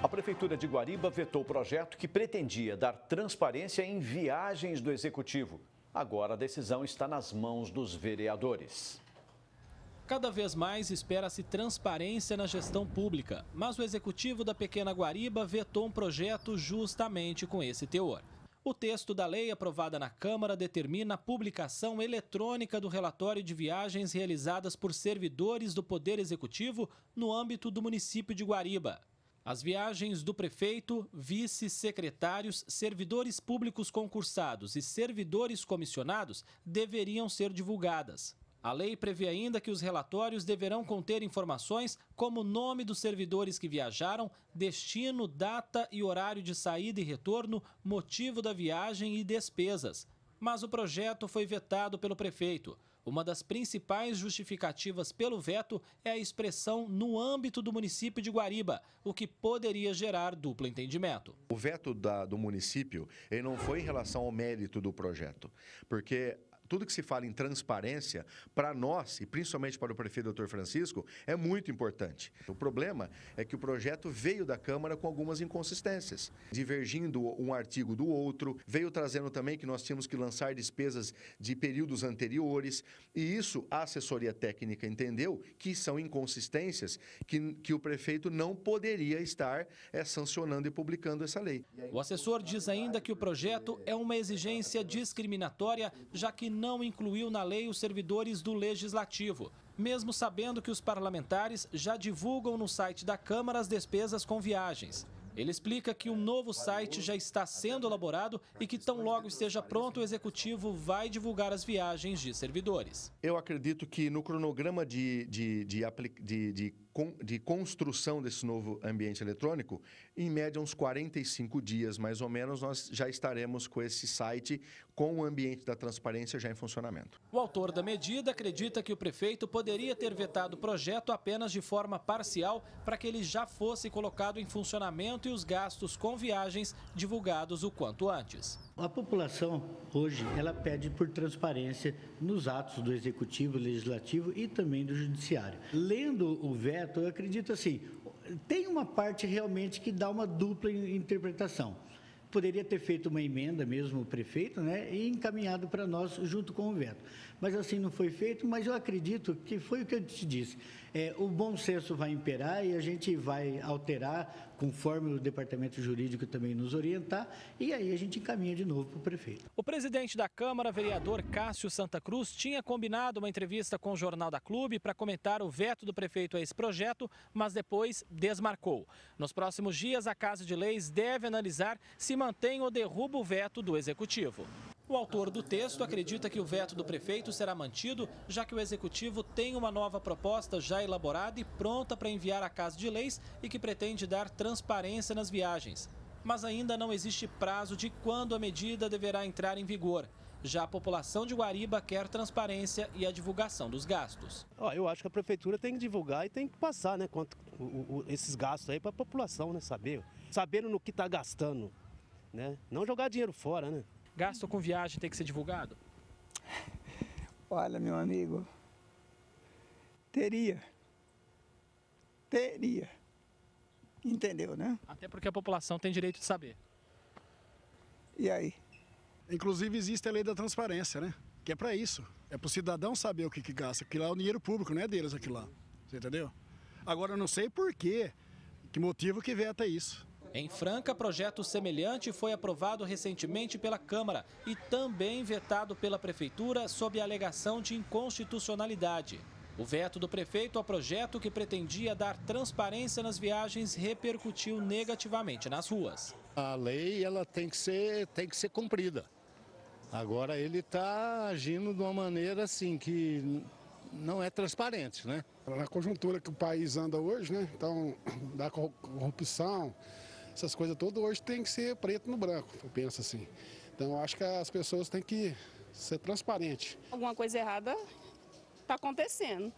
A Prefeitura de Guariba vetou o projeto que pretendia dar transparência em viagens do Executivo. Agora a decisão está nas mãos dos vereadores. Cada vez mais espera-se transparência na gestão pública, mas o Executivo da pequena Guariba vetou um projeto justamente com esse teor. O texto da lei aprovada na Câmara determina a publicação eletrônica do relatório de viagens realizadas por servidores do Poder Executivo no âmbito do município de Guariba. As viagens do prefeito, vice-secretários, servidores públicos concursados e servidores comissionados deveriam ser divulgadas. A lei prevê ainda que os relatórios deverão conter informações como o nome dos servidores que viajaram, destino, data e horário de saída e retorno, motivo da viagem e despesas. Mas o projeto foi vetado pelo prefeito. Uma das principais justificativas pelo veto é a expressão no âmbito do município de Guariba, o que poderia gerar duplo entendimento. O veto do município ele não foi em relação ao mérito do projeto, porque tudo que se fala em transparência, para nós, e principalmente para o prefeito Dr. Francisco, é muito importante. O problema é que o projeto veio da Câmara com algumas inconsistências, divergindo um artigo do outro, veio trazendo também que nós tínhamos que lançar despesas de períodos anteriores, e isso a assessoria técnica entendeu que são inconsistências que o prefeito não poderia estar sancionando e publicando essa lei. O assessor diz ainda que o projeto é uma exigência discriminatória, já que não incluiu na lei os servidores do Legislativo, mesmo sabendo que os parlamentares já divulgam no site da Câmara as despesas com viagens. Ele explica que um novo site já está sendo elaborado e que tão logo esteja pronto o Executivo vai divulgar as viagens de servidores. Eu acredito que no cronograma de construção desse novo ambiente eletrônico, em média uns 45 dias mais ou menos, nós já estaremos com esse site com o ambiente da transparência já em funcionamento. O autor da medida acredita que o prefeito poderia ter vetado o projeto apenas de forma parcial para que ele já fosse colocado em funcionamento e os gastos com viagens divulgados o quanto antes. A população hoje ela pede por transparência nos atos do Executivo, Legislativo e também do Judiciário. Lendo o veto, eu acredito assim, tem uma parte realmente que dá uma dupla interpretação. Poderia ter feito uma emenda mesmo o prefeito, né, e encaminhado para nós junto com o veto. Mas assim não foi feito, mas eu acredito que foi o que eu te disse. O bom senso vai imperar e a gente vai alterar conforme o departamento jurídico também nos orientar e aí a gente encaminha de novo para o prefeito. O presidente da Câmara, vereador Cássio Santa Cruz, tinha combinado uma entrevista com o Jornal da Clube para comentar o veto do prefeito a esse projeto, mas depois desmarcou. Nos próximos dias, a Casa de Leis deve analisar se mantém ou derruba o veto do Executivo. O autor do texto acredita que o veto do prefeito será mantido, já que o Executivo tem uma nova proposta já elaborada e pronta para enviar à Casa de Leis e que pretende dar transparência nas viagens. Mas ainda não existe prazo de quando a medida deverá entrar em vigor. Já a população de Guariba quer transparência e a divulgação dos gastos. Eu acho que a prefeitura tem que divulgar e tem que passar, né, esses gastos aí para a população, né, sabendo no que está gastando, né, não jogar dinheiro fora, né. Gasto com viagem tem que ser divulgado? Olha, meu amigo, teria, entendeu, né? Até porque a população tem direito de saber. E aí? Inclusive existe a lei da transparência, né? Que é para isso, é para o cidadão saber o que gasta, aquilo lá é o dinheiro público, não é deles aquilo lá, você entendeu? Agora eu não sei por quê, que motivo que veta isso. Em Franca, projeto semelhante foi aprovado recentemente pela Câmara e também vetado pela Prefeitura sob a alegação de inconstitucionalidade. O veto do prefeito ao projeto que pretendia dar transparência nas viagens repercutiu negativamente nas ruas. A lei ela tem que ser cumprida. Agora ele está agindo de uma maneira assim que não é transparente, né? Na conjuntura que o país anda hoje, né? Então, da corrupção, essas coisas todas hoje tem que ser preto no branco, eu penso assim. Então, eu acho que as pessoas têm que ser transparentes. Alguma coisa errada está acontecendo,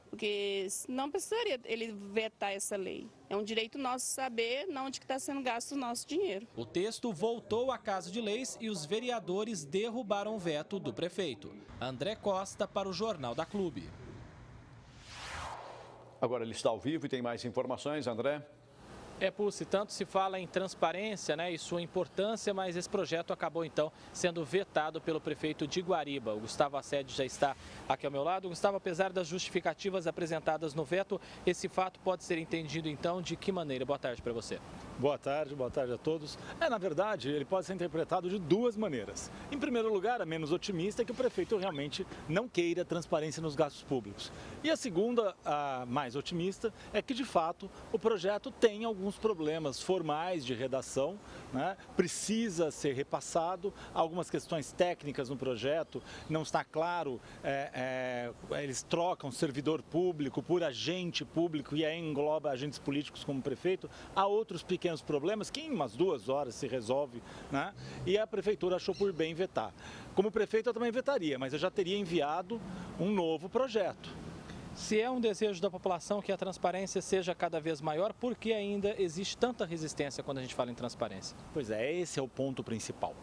porque não precisaria ele vetar essa lei. É um direito nosso saber onde está sendo gasto o nosso dinheiro. O texto voltou à Casa de Leis e os vereadores derrubaram o veto do prefeito. André Costa para o Jornal da Clube. Agora ele está ao vivo e tem mais informações, André. Pussi, tanto se fala em transparência, né, e sua importância, mas esse projeto acabou então sendo vetado pelo prefeito de Guariba. O Gustavo Assede já está aqui ao meu lado. Gustavo, apesar das justificativas apresentadas no veto, esse fato pode ser entendido então de que maneira? Boa tarde para você. Boa tarde a todos. Na verdade, ele pode ser interpretado de duas maneiras. Em primeiro lugar, a menos otimista, é que o prefeito realmente não queira transparência nos gastos públicos. E a segunda, a mais otimista, é que de fato o projeto tem alguns problemas formais de redação, né? Precisa ser repassado, algumas questões técnicas no projeto, não está claro, eles trocam servidor público por agente público e aí engloba agentes políticos como prefeito, há outros pequenos problemas que em umas 2 horas se resolve, né? E a prefeitura achou por bem vetar. Como prefeito eu também vetaria, mas eu já teria enviado um novo projeto. Se é um desejo da população que a transparência seja cada vez maior, por que ainda existe tanta resistência quando a gente fala em transparência? Pois é, esse é o ponto principal.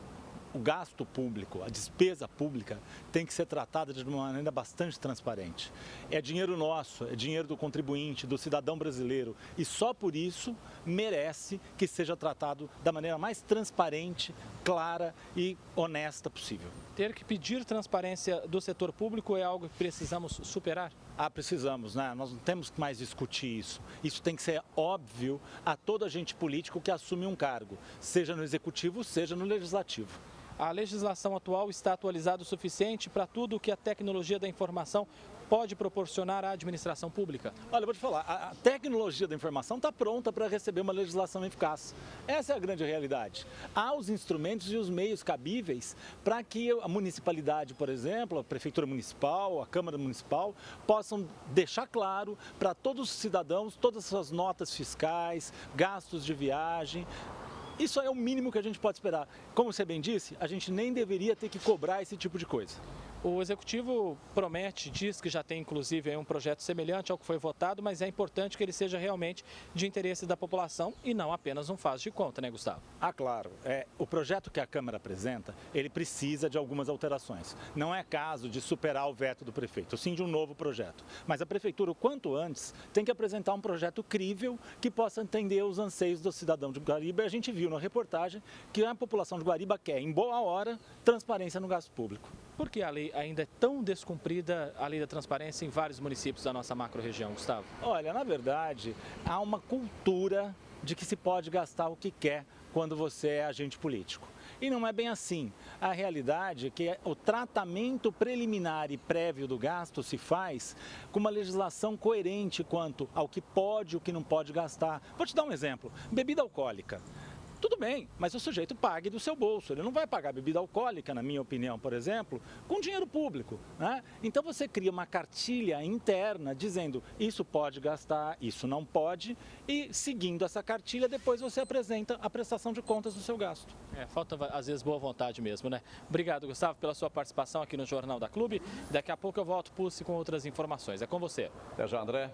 O gasto público, a despesa pública tem que ser tratada de uma maneira bastante transparente. É dinheiro nosso, é dinheiro do contribuinte, do cidadão brasileiro e só por isso merece que seja tratado da maneira mais transparente, clara e honesta possível. Ter que pedir transparência do setor público é algo que precisamos superar? Precisamos, né? Nós não temos que mais discutir isso. Isso tem que ser óbvio a todo agente político que assume um cargo, seja no executivo, seja no legislativo. A legislação atual está atualizada o suficiente para tudo o que a tecnologia da informação pode proporcionar à administração pública? Olha, eu vou te falar, a tecnologia da informação está pronta para receber uma legislação eficaz. Essa é a grande realidade. Há os instrumentos e os meios cabíveis para que a municipalidade, por exemplo, a prefeitura municipal, a Câmara Municipal, possam deixar claro para todos os cidadãos todas as suas notas fiscais, gastos de viagem. Isso é o mínimo que a gente pode esperar. Como você bem disse, a gente nem deveria ter que cobrar esse tipo de coisa. O Executivo promete, diz que já tem inclusive um projeto semelhante ao que foi votado, mas é importante que ele seja realmente de interesse da população e não apenas um faz de conta, né, Gustavo? Claro. O projeto que a Câmara apresenta, ele precisa de algumas alterações. Não é caso de superar o veto do prefeito, sim de um novo projeto. Mas a Prefeitura, o quanto antes, tem que apresentar um projeto crível que possa atender os anseios do cidadão de Guariba. E a gente viu na reportagem que a população de Guariba quer, em boa hora, transparência no gasto público. Por que a lei ainda é tão descumprida, a lei da transparência, em vários municípios da nossa macro-região, Gustavo? Olha, na verdade, há uma cultura de que se pode gastar o que quer quando você é agente político. E não é bem assim. A realidade é que o tratamento preliminar e prévio do gasto se faz com uma legislação coerente quanto ao que pode e o que não pode gastar. Vou te dar um exemplo. Bebida alcoólica. Tudo bem, mas o sujeito pague do seu bolso. Ele não vai pagar bebida alcoólica, na minha opinião, por exemplo, com dinheiro público, né? Então você cria uma cartilha interna dizendo isso pode gastar, isso não pode, e seguindo essa cartilha, depois você apresenta a prestação de contas do seu gasto. Falta às vezes boa vontade mesmo, né? Obrigado, Gustavo, pela sua participação aqui no Jornal da Clube. Daqui a pouco eu volto, Pussi, com outras informações. É com você. Até já, André.